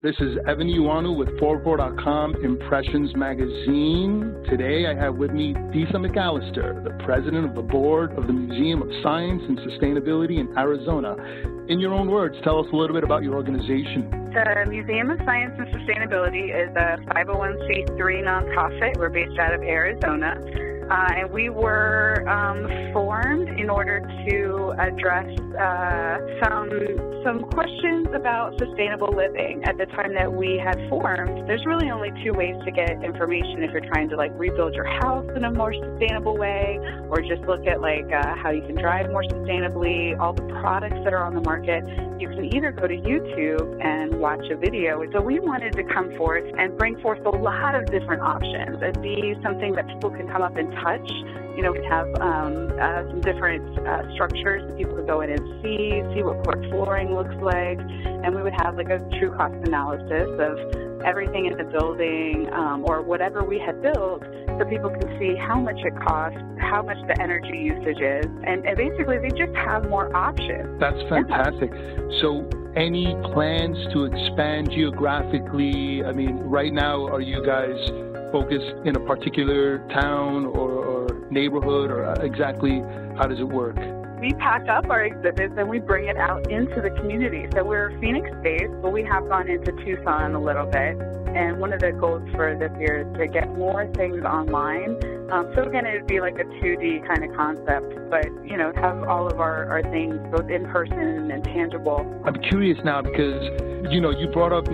This is Evan Ioannou with 404.com Impressions Magazine. Today I have with me Disa McAlister, the president of the board of the Museum of Science and Sustainability in Arizona. In your own words, tell us a little bit about your organization. The Museum of Science and Sustainability is a 501c3 nonprofit. We're based out of Arizona. And we were formed in order to address some questions about sustainable living. At the time that we had formed, there's really only two ways to get information if you're trying to rebuild your house in a more sustainable way, or just look at how you can drive more sustainably, all the products that are on the market. You can either go to YouTube and watch a video. So we wanted to come forth and bring forth a lot of different options and be something that people can come up and touch. We have some different structures that people could go in and see what court flooring looks like, and we would have a true cost analysis of everything in the building or whatever we had built, so people can see how much it costs, how much the energy usage is, and basically they just have more options. That's fantastic. So any plans to expand geographically? I mean, right now, are you guys focused in a particular town or neighborhood, or exactly how does it work? We pack up our exhibits and we bring it out into the community. So we're Phoenix-based, but we have gone into Tucson a little bit. And one of the goals for this year is to get more things online. So again, it would be like a 2D kind of concept, but, have all of our things both in person and tangible. I'm curious now because, you brought up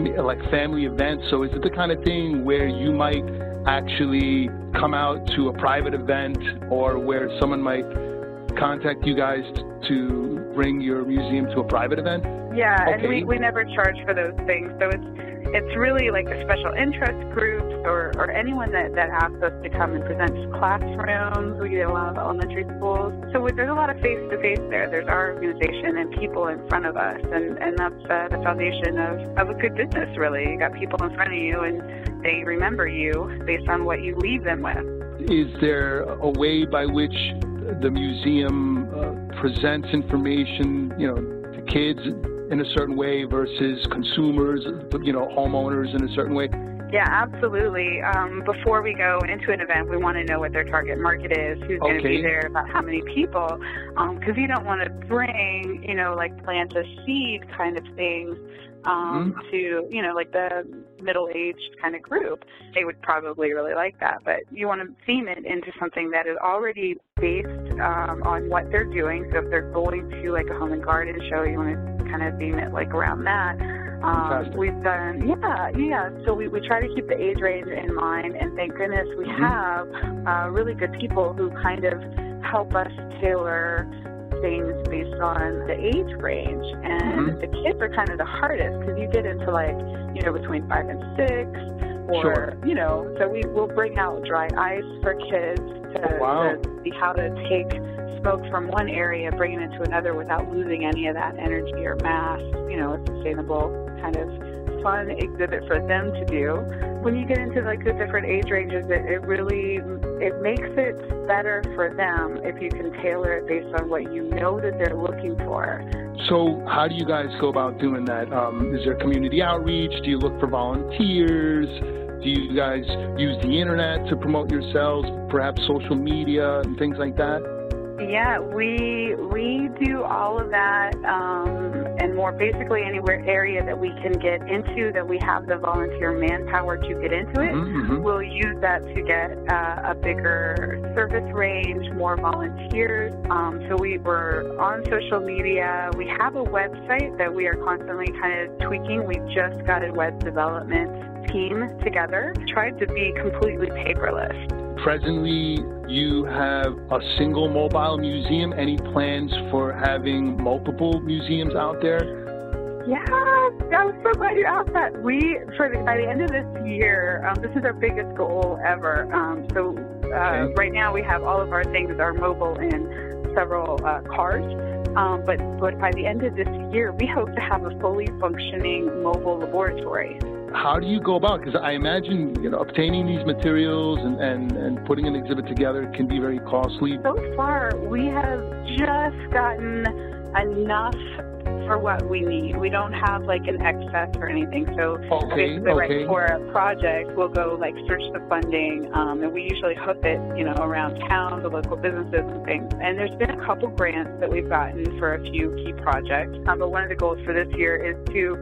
family events. So is it the kind of thing where you might actually come out to a private event, or where someone might contact you guys to bring your museum to a private event? Yeah, okay. And we never charge for those things. So it's really like a special interest groups or anyone that asks us to come and present to classrooms. We get a lot of elementary schools. So there's a lot of face-to-face there. There's our organization and people in front of us, and that's the foundation of a good business, really. You got people in front of you, and they remember you based on what you leave them with. Is there a way by which the museum presents information, to kids in a certain way versus consumers, homeowners in a certain way? Yeah, absolutely. Before we go into an event, we want to know what their target market is, who's going to be there, about how many people, because you don't want to bring, plant a seed kind of things to, the middle-aged kind of group. They would probably really like that, but you want to theme it into something that is already based on what they're doing. So if they're going to a home and garden show, you want to kind of theme it around that. We've done, so we try to keep the age range in mind, and thank goodness we have really good people who kind of help us tailor things based on the age range. And the kids are kind of the hardest, because you get into between 5 and 6, or so we will bring out dry ice for kids to see how to take smoke from one area, bring it into another without losing any of that energy or mass. A sustainable kind of fun exhibit for them to do. When you get into the different age ranges, it makes it better for them if you can tailor it based on what that they're looking for. So how do you guys go about doing that? Is there community outreach? Do you look for volunteers? Do you guys use the internet to promote yourselves, perhaps social media and things like that? Yeah, we do all of that and more. Basically, anywhere area that we can get into, that we have the volunteer manpower to get into it, we'll use that to get a bigger service range, more volunteers. So we're on social media. We have a website that we are constantly kind of tweaking. We just got a web development team together, tried to be completely paperless. Presently, you have a single mobile museum. Any plans for having multiple museums out there? Yeah, I'm so glad you asked that. By the end of this year, this is our biggest goal ever. Right now we have all of our things are mobile in several cars. But by the end of this year, we hope to have a fully functioning mobile laboratory. How do you go about? Because I imagine, obtaining these materials and putting an exhibit together can be very costly. So far, we have just gotten enough for what we need. We don't have like an excess or anything. So basically, like for a project, we'll go like search the funding, and we usually hook it, around town, the local businesses and things. And there's been a couple grants that we've gotten for a few key projects. But one of the goals for this year is to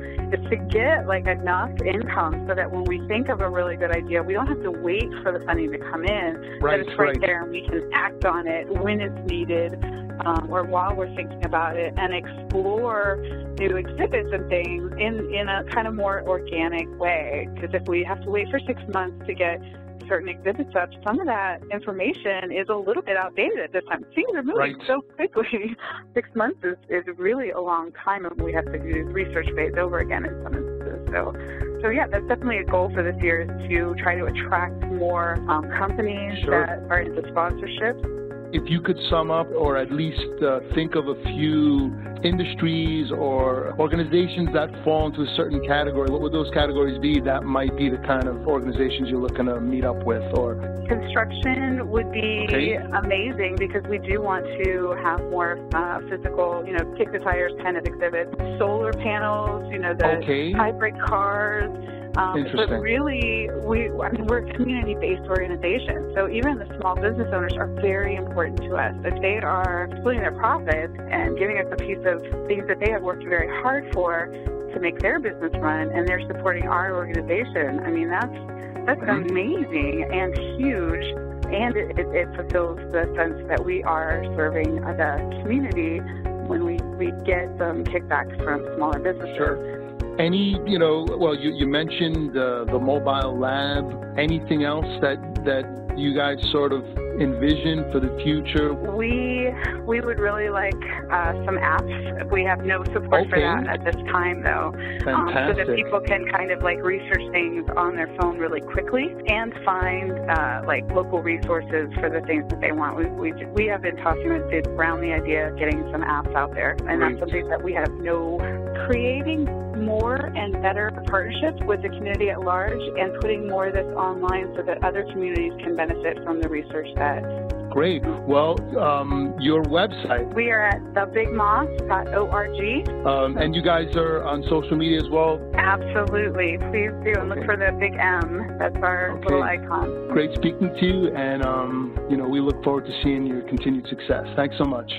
get like enough income so that when we think of a really good idea, we don't have to wait for the funding to come in. But it's right there, and we can act on it when it's needed, or while we're thinking about it, and explore new exhibits and things in a kind of more organic way. Because if we have to wait for 6 months to get certain exhibits up, some of that information is a little bit outdated at this time. Things are moving so quickly. 6 months is really a long time, and we have to do this research phase over again in some instances. So yeah, that's definitely a goal for this year, is to try to attract more companies that are into sponsorships. If you could sum up, or at least think of a few industries or organizations that fall into a certain category, what would those categories be that might be the kind of organizations you're looking to meet up with? Or construction would be amazing, because we do want to have more physical, kick the tires kind of exhibits. Solar panels, the hybrid cars. But really, we're a community-based organization, so even the small business owners are very important to us. If they are splitting their profits and giving us a piece of things that they have worked very hard for to make their business run, and they're supporting our organization, I mean, that's amazing and huge, and it fulfills the sense that we are serving the community when we get some kickbacks from smaller businesses. Any, you mentioned the mobile lab. Anything else that you guys sort of envision for the future? We would really like some apps. We have no support for that at this time, though. Fantastic. So that people can kind of like research things on their phone really quickly and find like local resources for the things that they want. We have been talking around the idea of getting some apps out there, and that's something that we have creating more and better partnerships with the community at large, and putting more of this online so that other communities can benefit from the research that. Great. Well, your website. We are at thebigmoss.org. And you guys are on social media as well? Absolutely. Please do. And look for the big M. That's our little icon. Great speaking to you, and we look forward to seeing your continued success. Thanks so much.